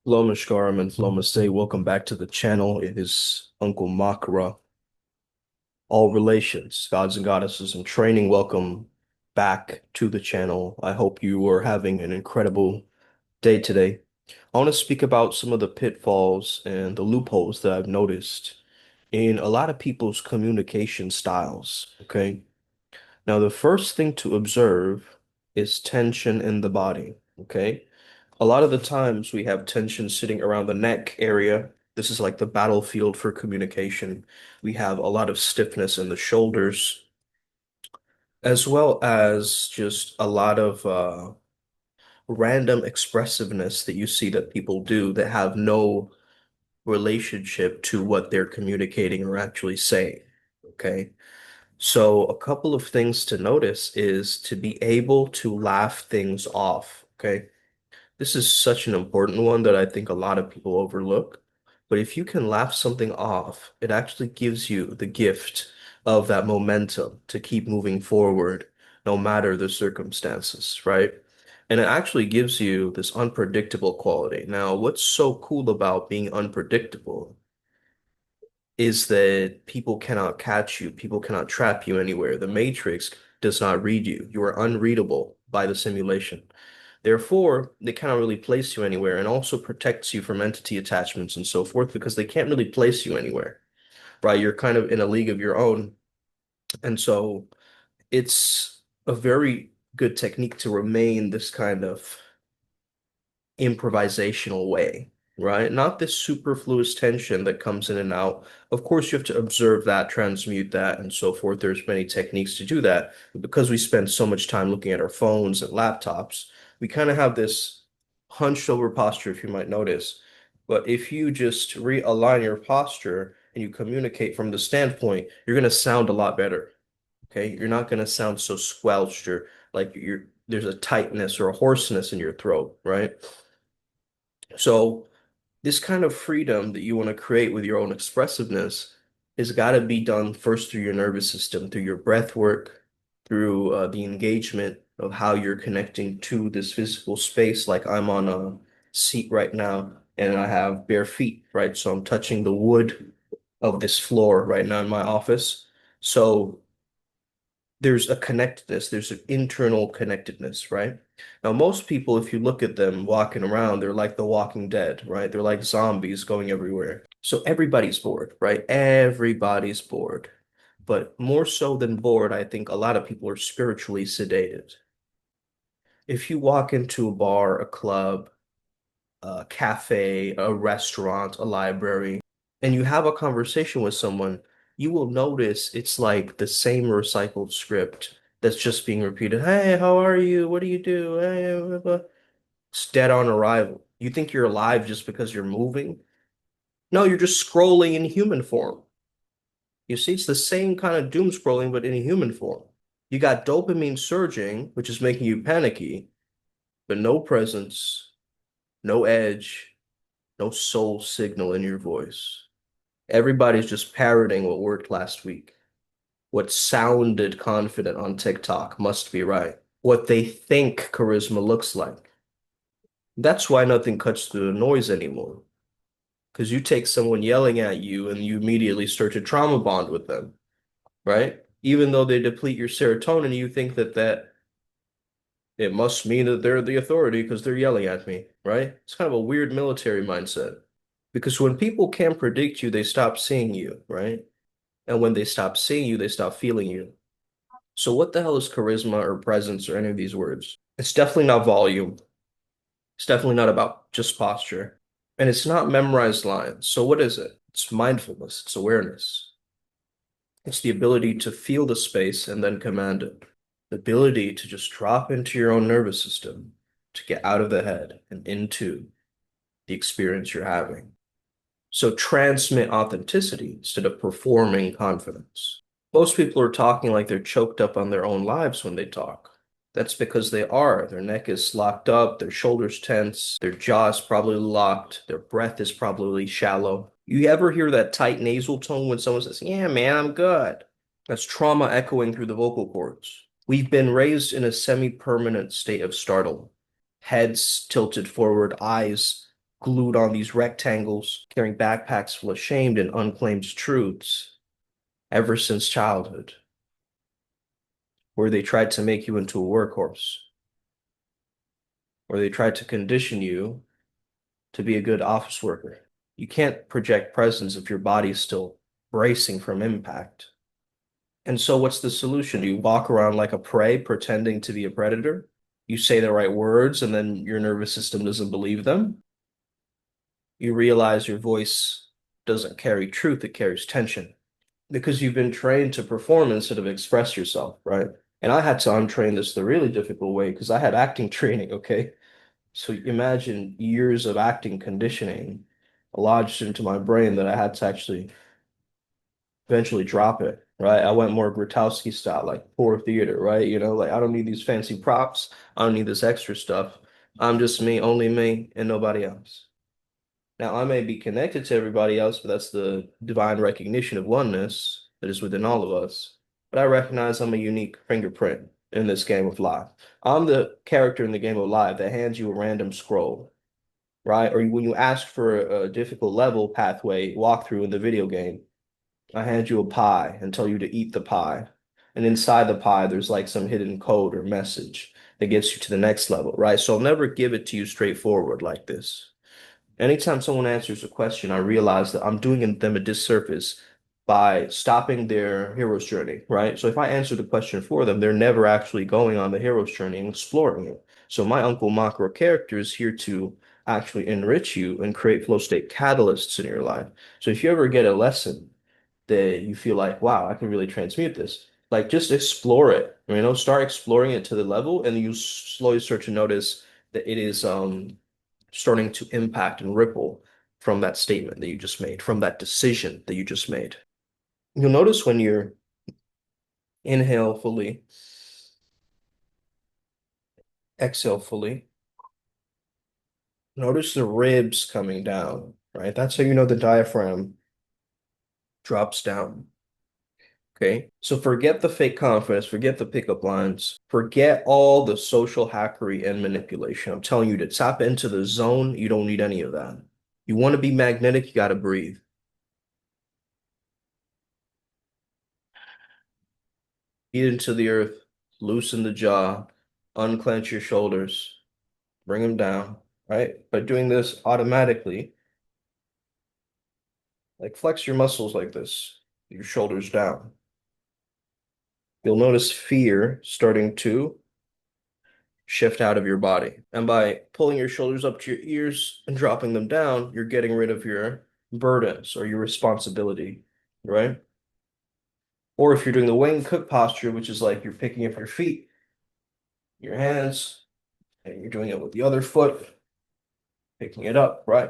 Hello, Mishkaram and Flomaste. Welcome back to the channel. It is Uncle Makara. All relations, gods and goddesses in training. Welcome back to the channel. I hope you are having an incredible day today. I want to speak about some of the pitfalls and the loopholes that I've noticed in a lot of people's communication styles. Okay. Now, the first thing to observe is tension in the body. Okay. A lot of the times we have tension sitting around the neck area. This is like the battlefield for communication. We have a lot of stiffness in the shoulders, as well as just a lot of random expressiveness that you see that people do that have no relationship to what they're communicating or actually saying. Okay. So a couple of things to notice is to be able to laugh things off. Okay. This is such an important one that I think a lot of people overlook. But if you can laugh something off, it actually gives you the gift of that momentum to keep moving forward, no matter the circumstances, right? And it actually gives you this unpredictable quality. Now, what's so cool about being unpredictable is that people cannot catch you, people cannot trap you anywhere. The Matrix does not read you. You are unreadable by the simulation. Therefore, they cannot really place you anywhere and also protects you from entity attachments and so forth because they can't really place you anywhere, right? You're kind of in a league of your own. And so it's a very good technique to remain this kind of improvisational way, right? Not this superfluous tension that comes in and out. Of course, you have to observe that, transmute that, and so forth. There's many techniques to do that. But because we spend so much time looking at our phones and laptops, we kind of have this hunched over posture, if you might notice. But if you just realign your posture and you communicate from the standpoint, you're going to sound a lot better. Okay. You're not going to sound so squelched or like there's a tightness or a hoarseness in your throat, right? So this kind of freedom that you want to create with your own expressiveness has got to be done first through your nervous system, through your breath work, through the engagement of how you're connecting to this physical space. Like I'm on a seat right now and I have bare feet, right? So I'm touching the wood of this floor right now in my office. So there's a connectedness, there's an internal connectedness, right? Now, most people, if you look at them walking around, they're like the Walking Dead, right? They're like zombies going everywhere. So everybody's bored, right? Everybody's bored. But more so than bored, I think a lot of people are spiritually sedated. If you walk into a bar, a club, a cafe, a restaurant, a library, and you have a conversation with someone, you will notice it's like the same recycled script that's just being repeated. Hey, how are you? What do you do? Hey, blah, blah. It's dead on arrival. You think you're alive just because you're moving? No, you're just scrolling in human form. You see, it's the same kind of doom scrolling, but in a human form. You got dopamine surging, which is making you panicky, but no presence, no edge, no soul signal in your voice. Everybody's just parroting what worked last week. What sounded confident on TikTok must be right. What they think charisma looks like. That's why nothing cuts through the noise anymore. Because you take someone yelling at you and you immediately start to trauma bond with them, right? Even though they deplete your serotonin, you think that it must mean that they're the authority because they're yelling at me, right? It's kind of a weird military mindset. Because when people can't predict you, they stop seeing you, right? And when they stop seeing you, they stop feeling you. So what the hell is charisma or presence or any of these words? It's definitely not volume. It's definitely not about just posture. And it's not memorized lines. So what is it? It's mindfulness. It's awareness. It's the ability to feel the space and then command it. The ability to just drop into your own nervous system, to get out of the head and into the experience you're having. So transmit authenticity instead of performing confidence. Most people are talking like they're choked up on their own lives when they talk. That's because they are. Their neck is locked up, their shoulders tense, their jaw is probably locked, their breath is probably shallow. You ever hear that tight nasal tone when someone says, "Yeah, man, I'm good"? That's trauma echoing through the vocal cords. We've been raised in a semi-permanent state of startle. Heads tilted forward, eyes glued on these rectangles, carrying backpacks full of shamed and unclaimed truths ever since childhood, where they tried to make you into a workhorse, where they tried to condition you to be a good office worker. You can't project presence if your body is still bracing from impact. And so, what's the solution? Do you walk around like a prey, pretending to be a predator? You say the right words, and then your nervous system doesn't believe them. You realize your voice doesn't carry truth, it carries tension because you've been trained to perform instead of express yourself, right? And I had to untrain this the really difficult way because I had acting training, okay? So imagine years of acting conditioning lodged into my brain that I had to actually eventually drop it, right? I went more Grotowski style, like poor theater, right? Like I don't need these fancy props. I don't need this extra stuff. I'm just me, only me, and nobody else. Now, I may be connected to everybody else, but that's the divine recognition of oneness that is within all of us. But I recognize I'm a unique fingerprint in this game of life. I'm the character in the game of life that hands you a random scroll, right? Or when you ask for a difficult level pathway walkthrough in the video game, I hand you a pie and tell you to eat the pie. And inside the pie, there's like some hidden code or message that gets you to the next level, right? So I'll never give it to you straightforward like this. Anytime someone answers a question, I realize that I'm doing them a disservice by stopping their hero's journey, right? So if I answer the question for them, they're never actually going on the hero's journey and exploring it. So my Uncle Makara character is here to actually enrich you and create flow state catalysts in your life. So if you ever get a lesson that you feel like, wow, I can really transmute this, like just explore it, start exploring it to the level, and you slowly start to notice that it is starting to impact and ripple from that statement that you just made, from that decision that you just made. You'll notice when you inhale fully, exhale fully, notice the ribs coming down, right? That's how you know the diaphragm drops down. Okay. So forget the fake confidence, forget the pickup lines, forget all the social hackery and manipulation. I'm telling you to tap into the zone. You don't need any of that. You want to be magnetic, you got to breathe. Eat into the earth, loosen the jaw, unclench your shoulders, bring them down, right? By doing this automatically, like flex your muscles like this, your shoulders down. You'll notice fear starting to shift out of your body. And by pulling your shoulders up to your ears and dropping them down, you're getting rid of your burdens or your responsibility, right? Or if you're doing the Wayne Cook posture, which is like you're picking up your feet, your hands, and you're doing it with the other foot, picking it up, right?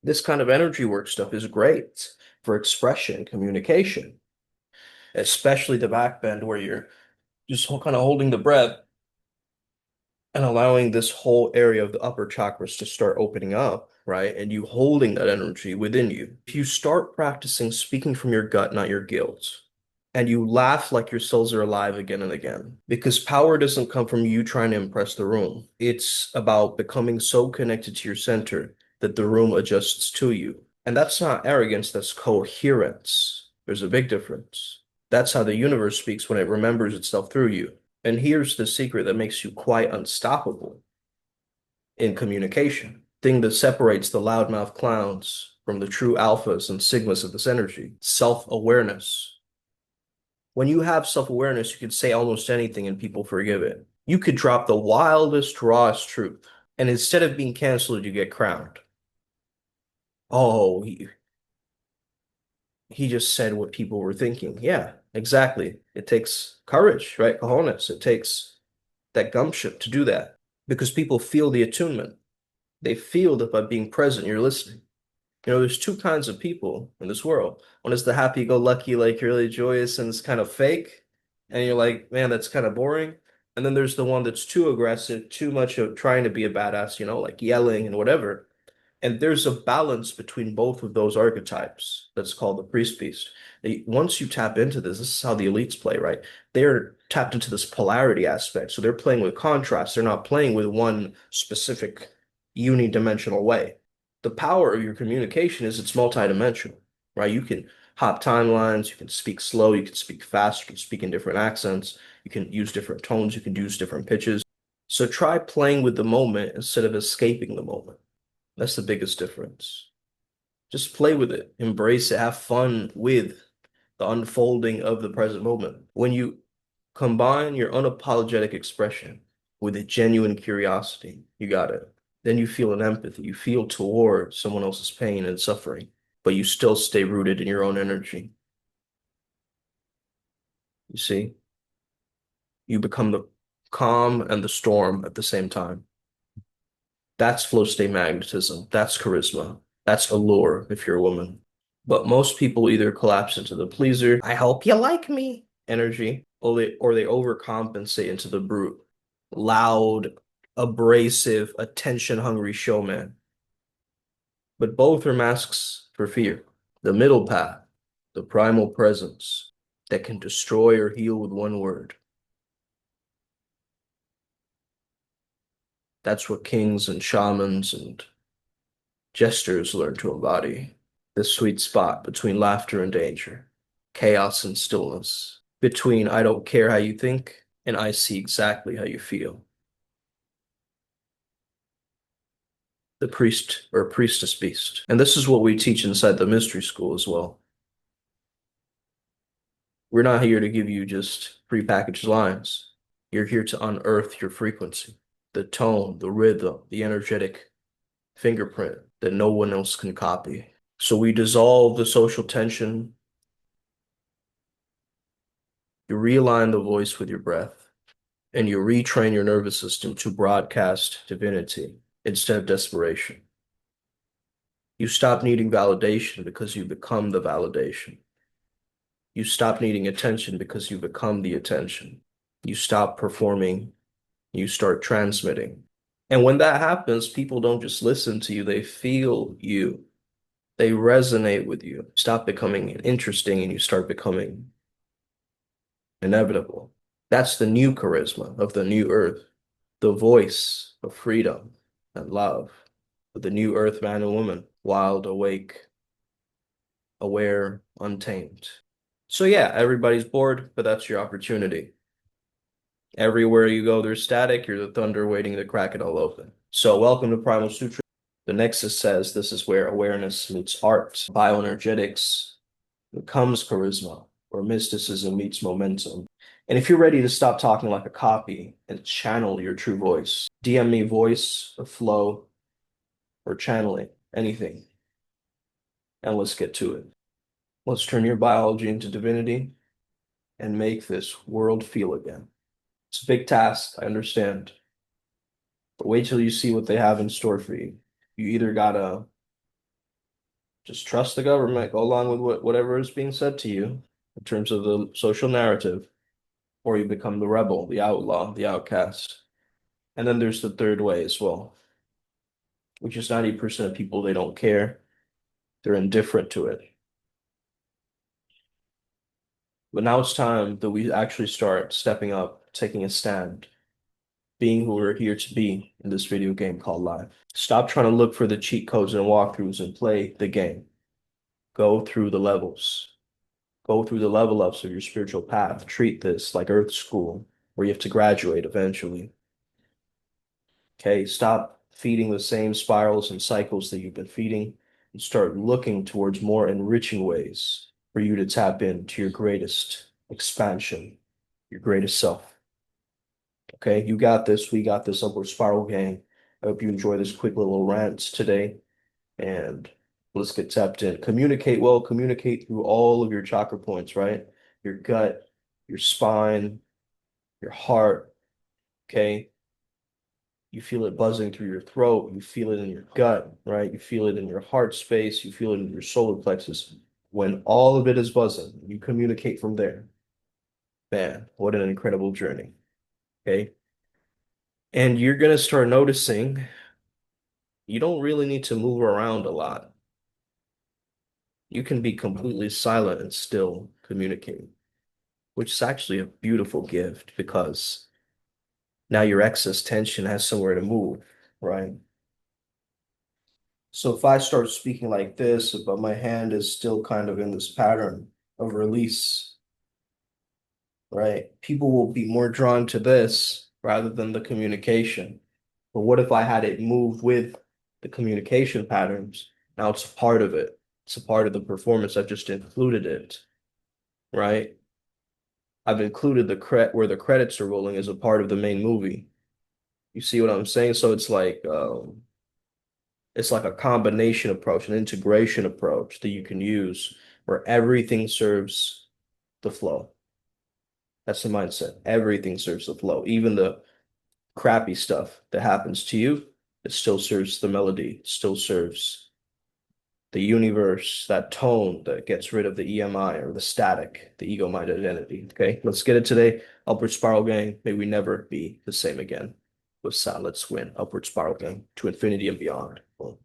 This kind of energy work stuff is great for expression, communication, especially the back bend where you're just kind of holding the breath and allowing this whole area of the upper chakras to start opening up, right? And you holding that energy within you. If you start practicing speaking from your gut, not your guilt, and you laugh like your cells are alive again and again, because power doesn't come from you trying to impress the room. It's about becoming so connected to your center that the room adjusts to you. And that's not arrogance, that's coherence. There's a big difference. That's how the universe speaks when it remembers itself through you. And here's the secret that makes you quite unstoppable in communication. Thing that separates the loudmouth clowns from the true alphas and sigmas of this energy. Self-awareness. When you have self-awareness, you can say almost anything and people forgive it. You could drop the wildest, rawest truth, and instead of being canceled, you get crowned. Oh, he just said what people were thinking. Yeah, exactly. It takes courage, right? Cojones. It takes that gumption to do that because people feel the attunement. They feel that by being present, you're listening. There's two kinds of people in this world. One is the happy-go-lucky, like you're really joyous and it's kind of fake, and you're like, man, that's kind of boring. And then there's the one that's too aggressive, too much of trying to be a badass, like yelling and whatever. And there's a balance between both of those archetypes that's called the priest beast. Once you tap into this is how the elites play, right? They're tapped into this polarity aspect. So they're playing with contrast. They're not playing with one specific unidimensional way. The power of your communication is it's multidimensional, right? You can hop timelines, you can speak slow, you can speak fast, you can speak in different accents, you can use different tones, you can use different pitches. So try playing with the moment instead of escaping the moment. That's the biggest difference. Just play with it, embrace it, have fun with the unfolding of the present moment. When you combine your unapologetic expression with a genuine curiosity, you got it. Then you feel an empathy. You feel toward someone else's pain and suffering, but you still stay rooted in your own energy. You see, you become the calm and the storm at the same time. That's flow state magnetism. That's charisma. That's allure if you're a woman. But most people either collapse into the pleaser, I hope you like me energy, or they overcompensate into the brute, loud, abrasive, attention-hungry showman. But both are masks for fear. The middle path, the primal presence that can destroy or heal with one word. That's what kings and shamans and jesters learn to embody. This sweet spot between laughter and danger, chaos and stillness, between I don't care how you think and I see exactly how you feel. The priest or priestess beast. And this is what we teach inside the mystery school as well. We're not here to give you just prepackaged lines. You're here to unearth your frequency, the tone, the rhythm, the energetic fingerprint that no one else can copy. So we dissolve the social tension. You realign the voice with your breath, and you retrain your nervous system to broadcast divinity instead of desperation. You stop needing validation because you become the validation. You stop needing attention because you become the attention. You stop performing, you start transmitting. And when that happens, people don't just listen to you, they feel you. They resonate with you. Stop becoming interesting and you start becoming inevitable. That's the new charisma of the new earth, the voice of freedom and love of the new earth, man and woman, wild, awake, aware, untamed. So yeah, everybody's bored, but that's your opportunity. Everywhere you go, there's static. You're the thunder waiting to crack it all open. So welcome to Primal Sutra. The Nexus says this is where awareness meets art, bioenergetics becomes charisma, or mysticism meets momentum. And if you're ready to stop talking like a copy and channel your true voice, DM me voice or flow or channeling, anything, and let's get to it. Let's turn your biology into divinity and make this world feel again. It's a big task, I understand. But wait till you see what they have in store for you. You either gotta just trust the government, go along with whatever is being said to you in terms of the social narrative, or you become the rebel, the outlaw, the outcast. And then there's the third way as well, which is 90% of people, they don't care. They're indifferent to it. But now it's time that we actually start stepping up, taking a stand, being who we're here to be in this video game called life. Stop trying to look for the cheat codes and walkthroughs and play the game. Go through the levels. Go through the level ups of your spiritual path. Treat this like Earth School, where you have to graduate eventually. Okay, stop feeding the same spirals and cycles that you've been feeding and start looking towards more enriching ways for you to tap into your greatest expansion, your greatest self. Okay, you got this. We got this upward spiral gang. I hope you enjoy this quick little rant today and let's get tapped in. Communicate well, communicate through all of your chakra points, right? Your gut, your spine, your heart, okay? You feel it buzzing through your throat, you feel it in your gut, right? You feel it in your heart space, you feel it in your solar plexus. When all of it is buzzing, you communicate from there. Man, what an incredible journey, okay? And you're gonna start noticing you don't really need to move around a lot. You can be completely silent and still communicate, which is actually a beautiful gift because now your excess tension has somewhere to move, right? So if I start speaking like this, but my hand is still kind of in this pattern of release, right? People will be more drawn to this rather than the communication. But what if I had it move with the communication patterns? Now it's a part of it. It's a part of the performance. I've just included it, right? I've included the where the credits are rolling as a part of the main movie. You see what I'm saying? So it's like a combination approach, an integration approach that you can use where everything serves the flow. That's the mindset. Everything serves the flow. Even the crappy stuff that happens to you, it still serves the melody, it still serves the universe, that tone that gets rid of the EMI or the static, the ego mind identity. Okay, let's get it today. Upward Spiral Gang. May we never be the same again. With Let's win. Upward Spiral Gang to infinity and beyond. Boom.